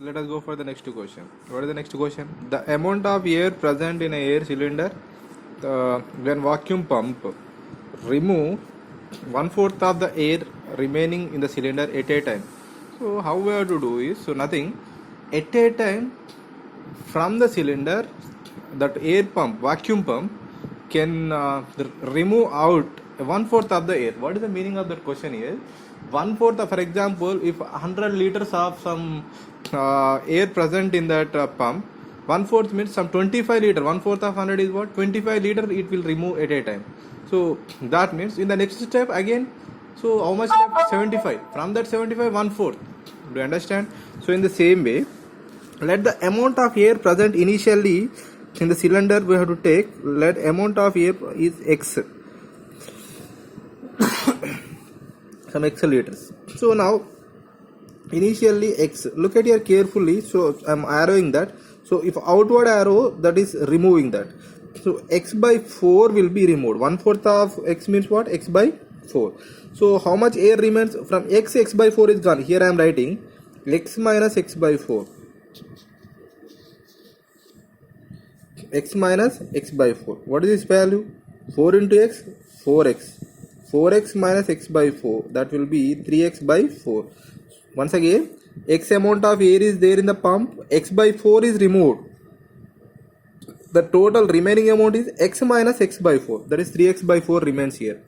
let us go for the next question. What is the next question? The amount of air present in a air cylinder when vacuum pump remove 1/4 of the air remaining in the cylinder at a time. So how we have to do is, so nothing, at a time from the cylinder, that air pump, vacuum pump can remove out 1/4 of the air. What is the meaning of that question here? 1/4 of, for example, if 100 liters of some air present in that pump, 1/4 means some 25 liter. 1/4 of 100 is what? 25 liter it will remove at a time. So that means in the next step again, so how much left? 75. From that 75, 1/4. Do you understand? So in the same way, let the amount of air present initially in the cylinder we have to take, let amount of air is x, some x liters. So now initially x, look at here carefully, so I'm arrowing that. So if outward arrow, that is removing that, so x by 4 will be removed. 1/4 of x means what? X by 4. So how much air remains from x? X by 4 is gone. Here I am writing x minus x by 4, x minus x by 4. What is this value? 4 into x, 4x. 4x minus x by 4, that will be 3x by 4. Once again, x amount of air is there in the pump, x by 4 is removed. The total remaining amount is x minus x by 4, that is 3x by 4 remains here.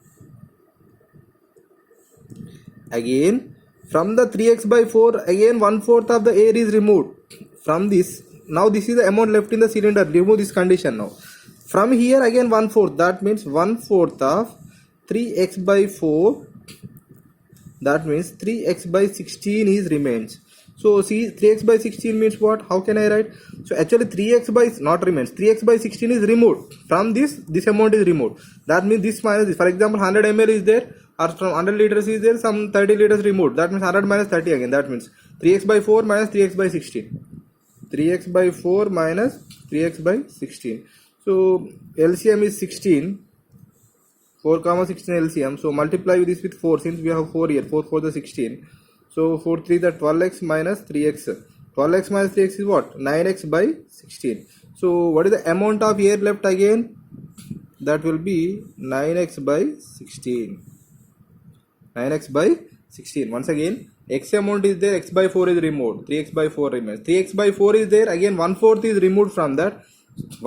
Again, from the 3x by 4, again 1/4 of the air is removed. From this, now this is the amount left in the cylinder. Remove this condition now. From here again 1/4, that means 1/4 of 3x by 4, that means 3x by 16 is remains. So see, 3x by 16 means what? How can I write? So actually 3x by, not remains, 3x by 16 is removed. From this amount is removed. That means this minus this. For example, 100 ml is there, or from 100 liters is there, some 30 liters removed. That means 100 minus 30 again. That means 3x by 4 minus 3x by 16. 3x by 4 minus 3x by 16. So LCM is 16. 4 comma 16 LCM. So multiply this with 4, since we have 4 here. 4 for the 16. So 4 3 the 12x minus 3x. 12x minus 3x is what? 9x by 16. So what is the amount of air left again? That will be 9x by 16. 9x by 16. Once again, x amount is there, x by 4 is removed. 3x by 4 remains. 3x by 4 is there, again 1/4 is removed from that.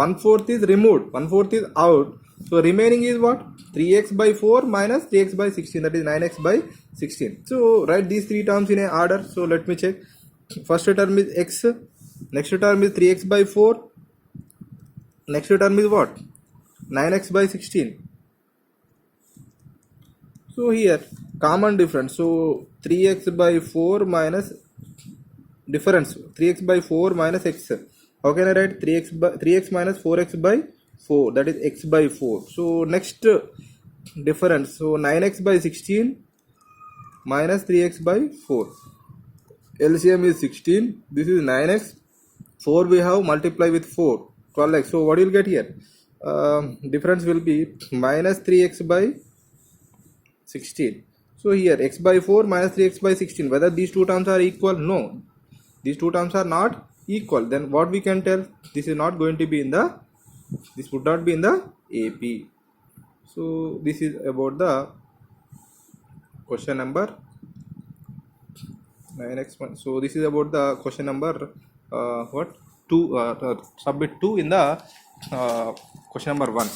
1/4 is removed, 1/4 is out. So remaining is what? 3x by 4 minus 3x by 16, that is 9x by 16. So write these three terms in a order. So let me check. First term is x, next term is 3x by 4, next term is what? 9x by 16. So here common difference, so 3x by 4 minus difference, 3x by 4 minus x. How can I write? 3x minus 4x by 4, that is x by 4. So next difference, so 9x by 16 minus 3x by 4. LCM is 16, this is 9x, 4 we have, multiply with 4, 12x. So what you will get here? Difference will be minus 3x by 16. So here x by 4 minus 3x by 16. Whether these two terms are equal? No, these two terms are not equal. Then what we can tell? This is not going to be in the, this would not be in the AP. So this is about the question number 9x1. So this is about the question number what? 2. Submit 2 in the question number 1.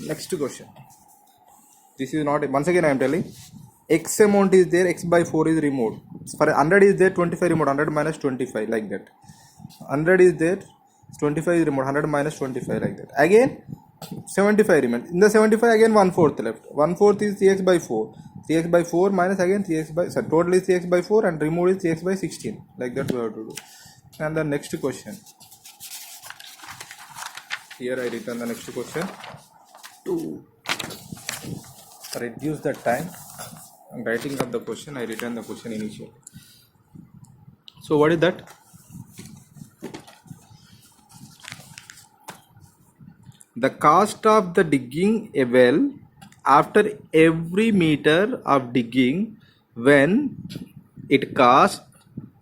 Next question. This is not, once again I am telling, x amount is there, x by 4 is removed. For 100 is there, 25 removed, 100 minus 25, like that. 100 is there, 25 is removed, 100 minus 25, like that. Again 75 remains. In the 75 again 1/4 left. 1/4 is 3x by 4. 3x by 4 minus again 3x by, so total is 3x by 4 and removed is 3x by 16. Like that we have to do. And the next question. Here I written the next question. To reduce the time and writing of the question, I written the question initially. So what is that? The cost of the digging a well after every meter of digging, when it costs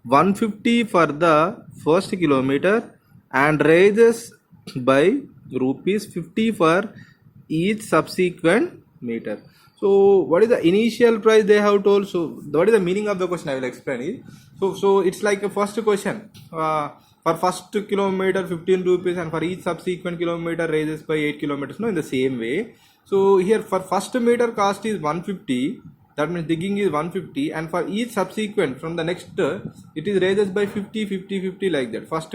150 for the first kilometer and raises by rupees 50 for each subsequent meter. So what is the initial price they have told? So what is the meaning of the question? I will explain it. So it's like a first question. For first kilometer 15 rupees and for each subsequent kilometer raises by 8 kilometers. No, in the same way. So here for first meter cost is 150. That means digging is 150, and for each subsequent from the next it is raises by 50 50 50 like that. First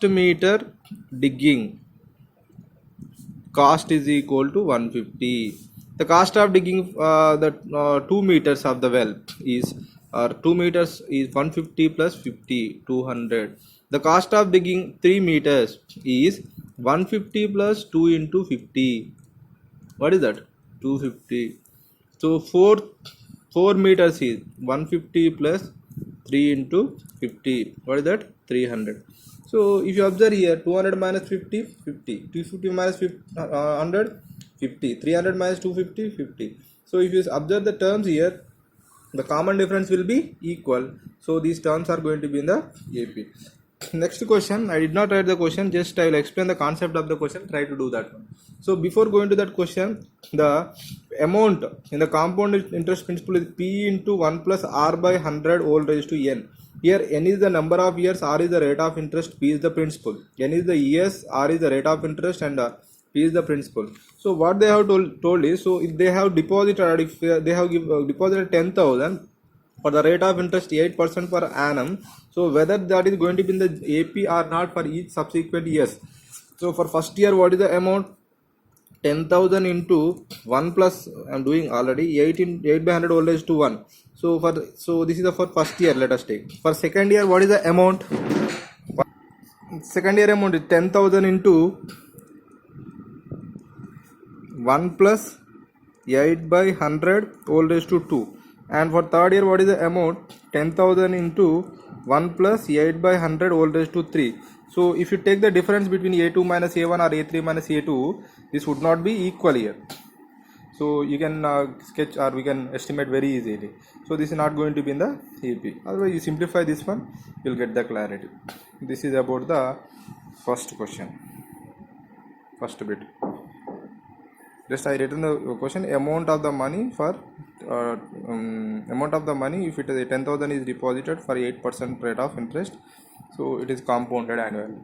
meter digging cost is equal to 150. The cost of digging the 2 meters of the well is 2 meters is 150 plus 50 200. The cost of digging 3 meters is 150 plus 2 into 50. What is that? 250. So 4 meters is 150 plus 3 into 50. What is that? 300. So if you observe here, 200 minus 50, 50. 250 minus 50, 100, 50. 300 minus 250, 50. So if you observe the terms here, the common difference will be equal. So these terms are going to be in the AP. Next question, I did not write the question, just I will explain the concept of the question, try to do that one. So before going to that question, the amount in the compound interest principle is P into 1 plus R by 100 all raised to N. Here N is the number of years, R is the rate of interest, P is the principal. N is the years, R is the rate of interest, and P is the principal. So what they have told is, so if they have deposited, if they have deposited 10,000 for the rate of interest 8% per annum, so whether that is going to be in the AP or not for each subsequent years. So for first year, what is the amount? 10,000 into 1 plus, I am doing already, 8 by 100 all raised to 1. So this is for first year, let us take. For second year, what is the amount? Second year amount is 10,000 into 1 plus 8 by 100 all raised to 2. And for third year, what is the amount? 10,000 into 1 plus 8 by 100 all raised to 3. So if you take the difference between A2 minus A1 or A3 minus A2, this would not be equal here. So you can sketch, or we can estimate very easily. So this is not going to be in the AP. Otherwise you simplify this one, you will get the clarity. This is about the first question, first bit. Just I written the question, amount of the money for amount of the money, if it is 10,000 is deposited for 8% rate of interest, so it is compounded annually.